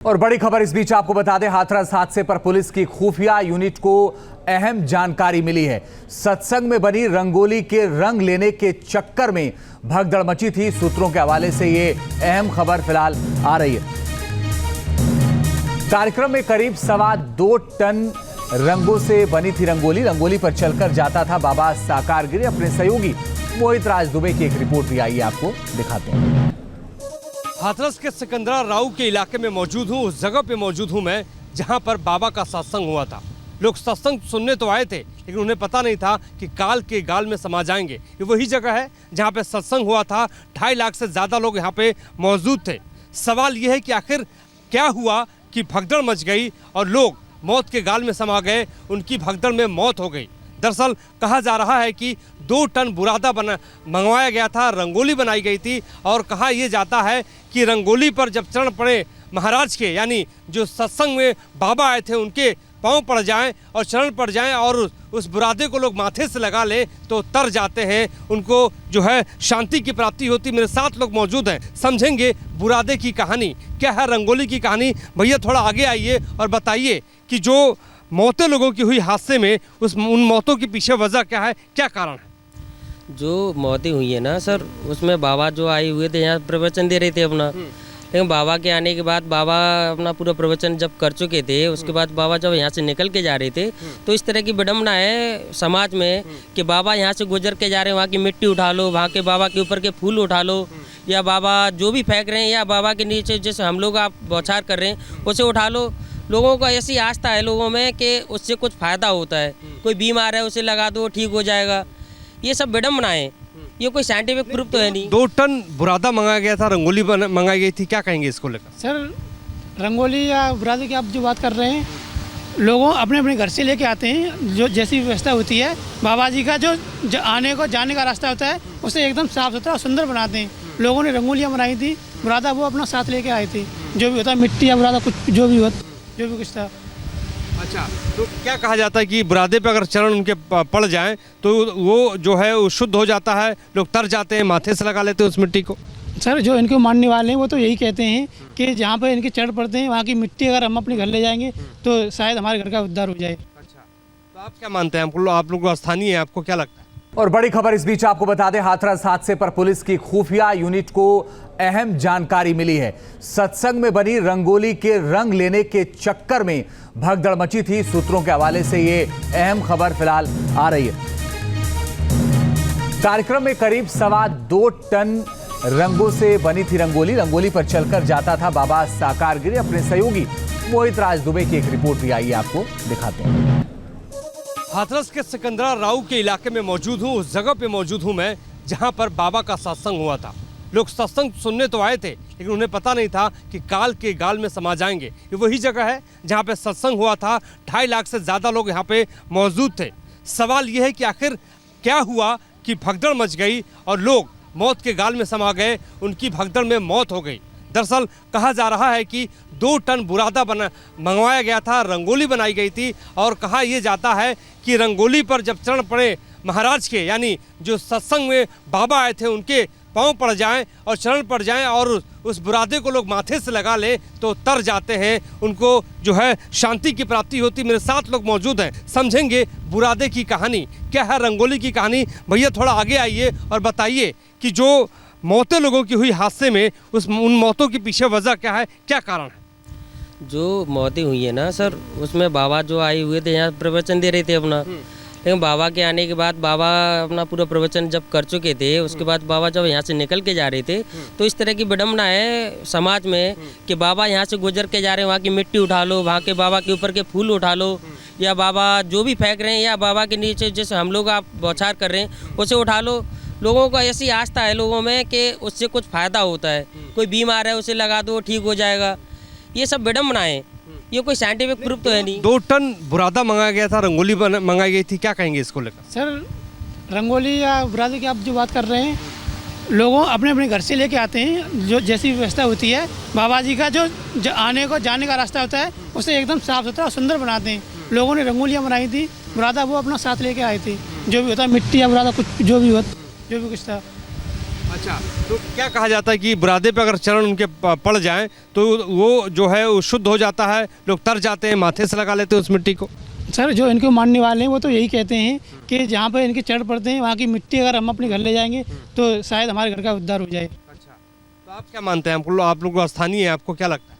और बड़ी खबर इस बीच आपको बता दें, हाथरस हादसे पर पुलिस की खुफिया यूनिट को अहम जानकारी मिली है। सत्संग में बनी रंगोली के रंग लेने के चक्कर में भगदड़ मची थी। सूत्रों के हवाले से ये अहम खबर फिलहाल आ रही है। कार्यक्रम में करीब 2.25 टन रंगों से बनी थी रंगोली पर चलकर जाता था बाबा साकार गिरी। अपने सहयोगी मोहित राज दुबे की एक रिपोर्ट भी आई है, आपको दिखाते हैं। हाथरस के सिकंदरा राव के इलाके में मौजूद हूँ, उस जगह पे मौजूद हूँ मैं जहाँ पर बाबा का सत्संग हुआ था। लोग सत्संग सुनने तो आए थे, लेकिन उन्हें पता नहीं था कि काल के गाल में समा जाएंगे। ये वही जगह है जहाँ पे सत्संग हुआ था। 2.5 लाख से ज़्यादा लोग यहाँ पे मौजूद थे। सवाल ये है कि आखिर क्या हुआ कि भगदड़ मच गई और लोग मौत के गाल में समा गए, उनकी भगदड़ में मौत हो गई। दरअसल कहा जा रहा है कि 2 टन बुरादा मंगवाया गया था, रंगोली बनाई गई थी और कहा यह जाता है कि रंगोली पर जब चरण पड़े महाराज के, यानी जो सत्संग में बाबा आए थे, उनके पांव पड़ जाएं और चरण पड़ जाएं और उस बुरादे को लोग माथे से लगा ले तो तर जाते हैं, उनको जो है शांति की प्राप्ति होती। मेरे साथ लोग मौजूद हैं, समझेंगे बुरादे की कहानी क्या है, रंगोली की कहानी। भैया थोड़ा आगे आइए और बताइए कि जो मौतें लोगों की हुई हादसे में, उन मौतों के पीछे वजह क्या है, क्या कारण है? जो मौतें हुई है ना सर, उसमें बाबा जो आए हुए थे यहाँ प्रवचन दे रहे थे अपना, लेकिन बाबा के आने के बाद बाबा अपना पूरा प्रवचन जब कर चुके थे, उसके बाद बाबा जब यहाँ से निकल के जा रहे थे तो इस तरह की विडम्बना है समाज में कि बाबा यहाँ से गुजर के जा रहे हैं, वहाँ की मिट्टी उठा लो, वहाँ के बाबा के ऊपर के फूल उठा लो, या बाबा जो भी फेंक रहे हैं या बाबा के नीचे जैसे हम लोग आप बौछार कर रहे हैं उसे उठा लो। लोगों का ऐसी आस्था है लोगों में कि उससे कुछ फ़ायदा होता है, कोई बीमार है उसे लगा दो ठीक हो जाएगा। ये सब विडम्बना है, ये कोई साइंटिफिक प्रूफ तो है नहीं। 2 टन बुरादा मंगाया गया था, रंगोली मंगाई गई थी, क्या कहेंगे इसको लेकर? सर रंगोली या बुरादे की आप जो बात कर रहे हैं, लोगों अपने अपने घर से लेके आते हैं, जो जैसी व्यवस्था होती है बाबा जी का जो आने को जाने का रास्ता होता है उसे एकदम साफ सुथरा और सुंदर बनाते हैं। लोगों ने रंगोलियाँ बनाई थी, बुरादा वो अपना साथ लेके आए थे, जो भी होता है मिट्टी या बुरादा कुछ जो भी कुछ था। अच्छा, तो क्या कहा जाता है कि बुरादे पे अगर चरण उनके पड़ जाएं तो वो जो है वो शुद्ध हो जाता है, लोग तर जाते हैं, माथे से लगा लेते हैं उस मिट्टी को? सर जो इनको मानने वाले हैं वो तो यही कहते हैं कि जहाँ पर इनके चढ़ पड़ते हैं वहाँ की मिट्टी अगर हम अपने घर ले जाएंगे तो शायद हमारे घर का उद्धार हो जाए। अच्छा, तो आप क्या मानते हैं? आप लोग स्थानीय हैं, आपको क्या लगता है? और बड़ी खबर इस बीच आपको बता दें, हाथरस हादसे पर पुलिस की खुफिया यूनिट को अहम जानकारी मिली है। सत्संग में बनी रंगोली के रंग लेने के चक्कर में भगदड़ मची थी। सूत्रों के हवाले से ये अहम खबर फिलहाल आ रही है। कार्यक्रम में करीब 2.25 टन रंगों से बनी थी रंगोली पर चलकर जाता था बाबा साकार गिरी। अपने सहयोगी मोहित राज दुबे की एक रिपोर्ट भी आई है, आपको दिखाते हैं। हाथरस के सिकंदरा राव के इलाके में मौजूद हूँ, उस जगह पे मौजूद हूँ मैं जहाँ पर बाबा का सत्संग हुआ था। लोग सत्संग सुनने तो आए थे, लेकिन उन्हें पता नहीं था कि काल के गाल में समा जाएंगे। ये वही जगह है जहाँ पे सत्संग हुआ था। 2.5 लाख से ज़्यादा लोग यहाँ पे मौजूद थे। सवाल ये है कि आखिर क्या हुआ कि भगदड़ मच गई और लोग मौत के गाल में समा गए, उनकी भगदड़ में मौत हो गई। दरअसल कहा जा रहा है कि 2 टन बुरादा मंगवाया गया था, रंगोली बनाई गई थी और कहा यह जाता है कि रंगोली पर जब चरण पड़े महाराज के, यानी जो सत्संग में बाबा आए थे, उनके पांव पड़ जाएं और चरण पड़ जाएं और उस बुरादे को लोग माथे से लगा ले तो तर जाते हैं, उनको जो है शांति की प्राप्ति होती। मेरे साथ लोग मौजूद हैं, समझेंगे बुरादे की कहानी क्या है, रंगोली की कहानी। भैया थोड़ा आगे आइए और बताइए कि जो मौतें लोगों की हुई हादसे में, उन मौतों के पीछे वजह क्या है, क्या कारण है? जो मौतें हुई है ना सर, उसमें बाबा जो आए हुए थे यहाँ प्रवचन दे रहे थे अपना, लेकिन बाबा के आने के बाद बाबा अपना पूरा प्रवचन जब कर चुके थे, उसके बाद बाबा जब यहाँ से निकल के जा रहे थे तो इस तरह की विडम्बना है समाज में कि बाबा यहाँ से गुजर के जा रहे हैं, वहाँ की मिट्टी उठा लो, वहाँ के बाबा के ऊपर के फूल उठा लो, या बाबा जो भी फेंक रहे हैं या बाबा के नीचे जैसे हम लोग आप बौछार कर रहे हैं उसे उठा लो। लोगों का ऐसी आस्था है लोगों में कि उससे कुछ फ़ायदा होता है, कोई बीमार है उसे लगा दो ठीक हो जाएगा। ये सब विडम्बना है, ये कोई साइंटिफिक प्रूफ तो है नहीं। 2 टन बुरादा मंगाया गया था, रंगोली मंगाई गई थी, क्या कहेंगे इसको लेकर? सर रंगोली या बुरादे की आप जो बात कर रहे हैं, लोगों अपने अपने घर से लेके आते हैं, जो जैसी व्यवस्था होती है बाबा जी का जो आने को जाने का रास्ता होता है उसे एकदम साफ सुथरा और सुंदर बनाते हैं। लोगों ने रंगोलियाँ बनाई थी, बुरादा वो अपना साथ लेके आए थे, जो भी होता है मिट्टी या बुरादा कुछ जो भी कुछ था। अच्छा, तो क्या कहा जाता है कि बुरादे पे अगर चरण उनके पड़ जाएं तो वो जो है वो शुद्ध हो जाता है, लोग तर जाते हैं, माथे से लगा लेते हैं उस मिट्टी को? सर जो इनको मानने वाले हैं वो तो यही कहते हैं कि जहाँ पर इनके चढ़ पड़ते हैं वहाँ की मिट्टी अगर हम अपने घर ले जाएंगे तो शायद हमारे घर का उद्धार हो जाए। अच्छा, तो आप क्या मानते हैं? आप लोग स्थानीय हैं, आपको क्या लगता है?